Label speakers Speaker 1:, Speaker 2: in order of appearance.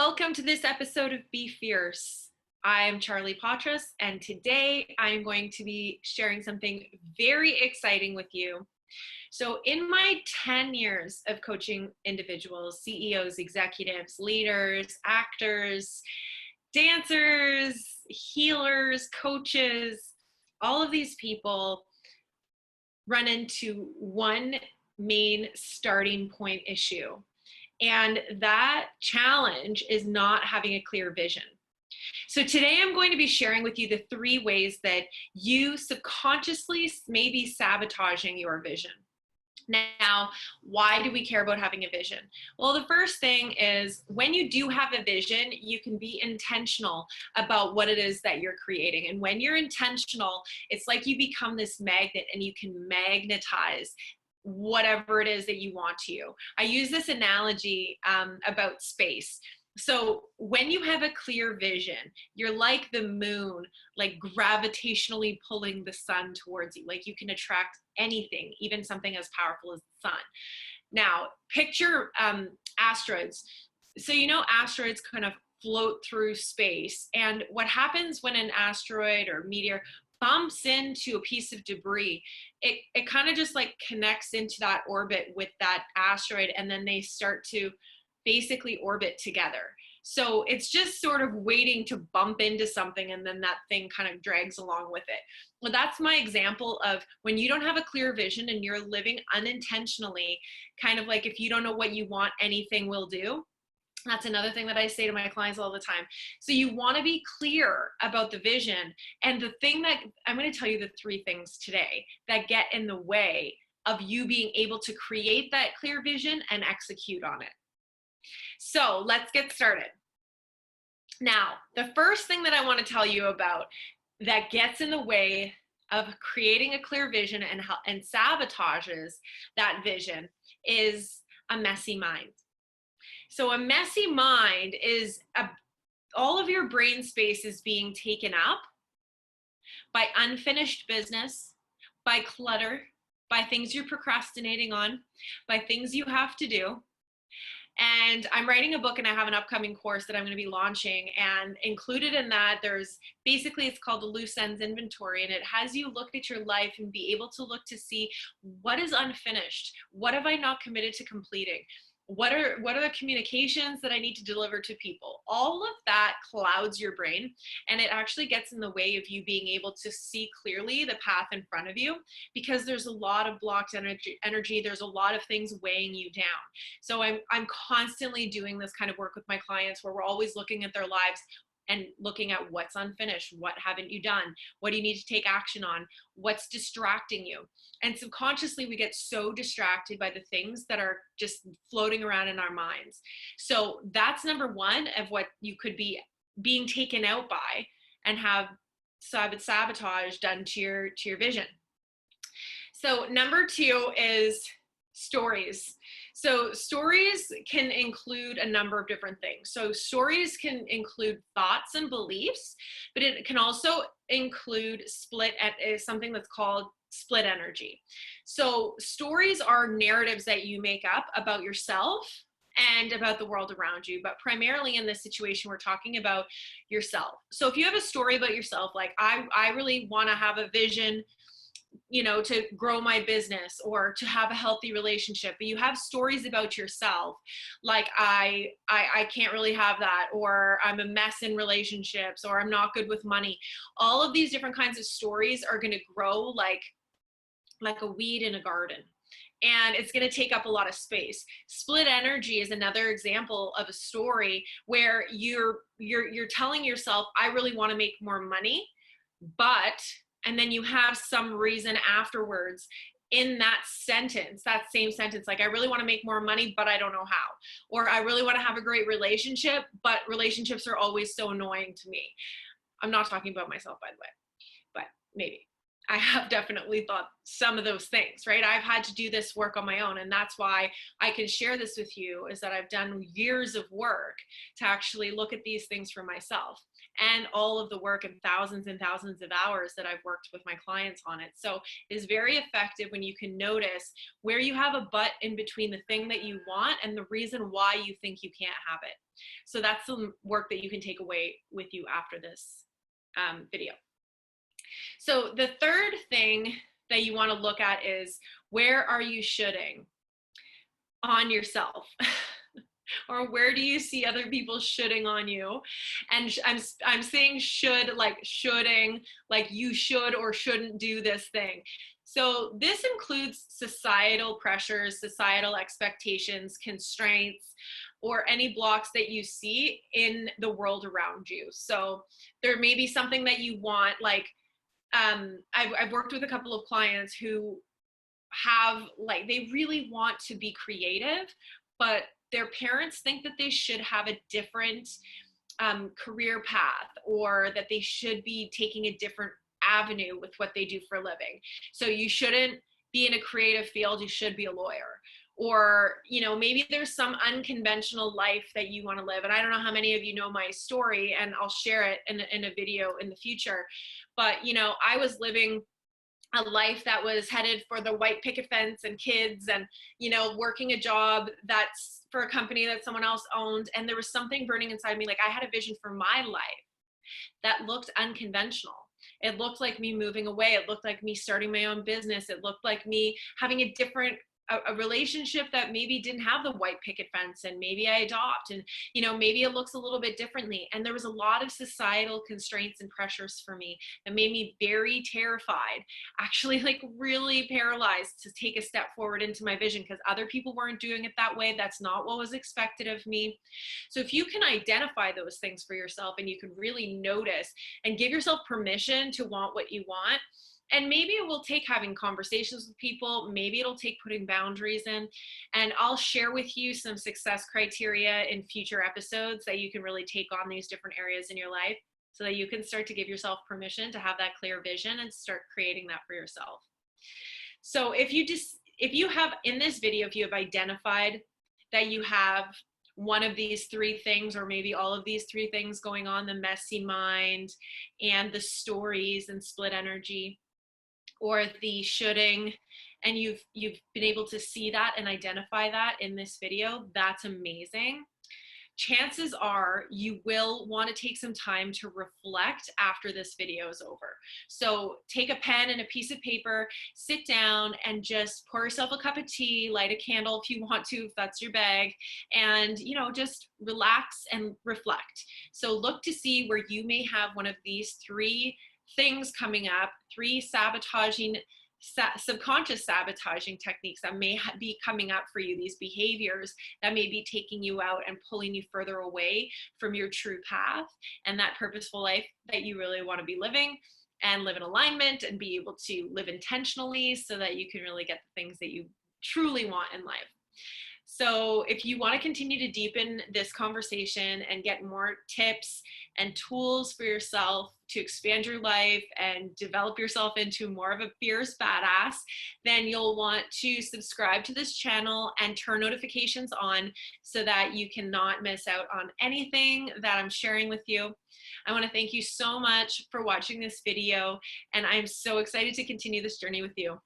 Speaker 1: Welcome to this episode of Be Fierce. I'm Charlie Patras, and today I'm going to be sharing something very exciting with you. So in my 10 years of coaching individuals, CEOs, executives, leaders, actors, dancers, healers, coaches, all of these people run into one main starting point issue. And that challenge is not having a clear vision. So today I'm going to be sharing with you the 3 ways that you subconsciously may be sabotaging your vision. Now, why do we care about having a vision? Well, the first thing is when you do have a vision, you can be intentional about what it is that you're creating. And when you're intentional, it's like you become this magnet and you can magnetize whatever it is that you want to. I use this analogy about space. So when you have a clear vision, you're like the moon, like gravitationally pulling the sun towards you. Like you can attract anything, even something as powerful as the sun. Now, picture asteroids. So asteroids kind of float through space. And what happens when an asteroid or meteor bumps into a piece of debris, it kind of just like connects into that orbit with that asteroid, and then they start to basically orbit together. So it's just sort of waiting to bump into something, and then that thing kind of drags along with it. Well, that's my example of when you don't have a clear vision and you're living unintentionally, kind of like if you don't know what you want, anything will do. That's another thing that I say to my clients all the time. So you want to be clear about the vision. And the thing that I'm going to tell you, the 3 things today that get in the way of you being able to create that clear vision and execute on it. So let's get started. Now, the first thing that I want to tell you about that gets in the way of creating a clear vision and sabotages that vision is a messy mind. So a messy mind is all of your brain space is being taken up by unfinished business, by clutter, by things you're procrastinating on, by things you have to do. And I'm writing a book, and I have an upcoming course that I'm going to be launching, and included in that it's called the loose ends inventory, and it has you look at your life and be able to look to see what is unfinished, what have I not committed to completing, what are the communications that I need to deliver to people. All of that clouds your brain, and it actually gets in the way of you being able to see clearly the path in front of you, because there's a lot of blocked energy. There's a lot of things weighing you down. So I'm constantly doing this kind of work with my clients where we're always looking at their lives and looking at what's unfinished, what haven't you done, what do you need to take action on, what's distracting you. And subconsciously, we get so distracted by the things that are just floating around in our minds. So that's number 1 of what you could be being taken out by and have sabotage done to your vision. So number 2 is stories. So stories can include a number of different things. So stories can include thoughts and beliefs, but it can also include something that's called split energy. So stories are narratives that you make up about yourself and about the world around you, but primarily in this situation, we're talking about yourself. So if you have a story about yourself, like I really want to have a vision, to grow my business or to have a healthy relationship, but you have stories about yourself, like I can't really have that, or I'm a mess in relationships, or I'm not good with money. All of these different kinds of stories are going to grow like a weed in a garden, and it's going to take up a lot of space. Split energy is another example of a story where you're telling yourself, I really want to make more money, and then you have some reason afterwards in that same sentence, like I really want to make more money, but I don't know how. Or I really want to have a great relationship, but relationships are always so annoying to me. I'm not talking about myself, by the way, but maybe. I have definitely thought some of those things, right? I've had to do this work on my own, and that's why I can share this with you, is that I've done years of work to actually look at these things for myself. and all of the work and thousands of hours that I've worked with my clients on it. So it is very effective when you can notice where you have a but in between the thing that you want and the reason why you think you can't have it. So that's some work that you can take away with you after this video. So the third thing that you want to look at is, where are you shoulding on yourself? Or where do you see other people shoulding on you? And I'm saying should, like shoulding, like you should or shouldn't do this thing. So this includes societal pressures, societal expectations, constraints, or any blocks that you see in the world around you. So there may be something that you want, like I've worked with a couple of clients who have, like, they really want to be creative, but their parents think that they should have a different career path, or that they should be taking a different avenue with what they do for a living. So you shouldn't be in a creative field, you should be a lawyer. Or, you know, maybe there's some unconventional life that you want to live. And I don't know how many of you know my story, and I'll share it in a video in the future. But, you know, I was living a life that was headed for the white picket fence and kids, and, you know, working a job that's for a company that someone else owned. And there was something burning inside me. Like, I had a vision for my life that looked unconventional. It looked like me moving away. It looked like me starting my own business. It looked like me having a different a relationship that maybe didn't have the white picket fence, and maybe I adopt, and, you know, maybe it looks a little bit differently. And there was a lot of societal constraints and pressures for me that made me very terrified, actually, like really paralyzed to take a step forward into my vision, because other people weren't doing it that way. That's not what was expected of me. So if you can identify those things for yourself, and you can really notice and give yourself permission to want what you want, and maybe it will take having conversations with people, maybe it'll take putting boundaries in, and I'll share with you some success criteria in future episodes that you can really take on these different areas in your life, so that you can start to give yourself permission to have that clear vision and start creating that for yourself. So if you have, in this video, if you have identified that you have one of these three things, or maybe all of these three things going on, the messy mind and the stories and split energy, or the shoulding, and you've been able to see that and identify that in this video, that's amazing. Chances are you will want to take some time to reflect after this video is over. So take a pen and a piece of paper, sit down and just pour yourself a cup of tea, light a candle if you want to, if that's your bag, and, you know, just relax and reflect. So look to see where you may have one of these three things coming up, three subconscious sabotaging techniques that may be coming up for you, these behaviors that may be taking you out and pulling you further away from your true path and that purposeful life that you really want to be living, and live in alignment and be able to live intentionally, so that you can really get the things that you truly want in life. So if you want to continue to deepen this conversation and get more tips and tools for yourself to expand your life and develop yourself into more of a fierce badass, then you'll want to subscribe to this channel and turn notifications on, so that you cannot miss out on anything that I'm sharing with you. I want to thank you so much for watching this video, and I'm so excited to continue this journey with you.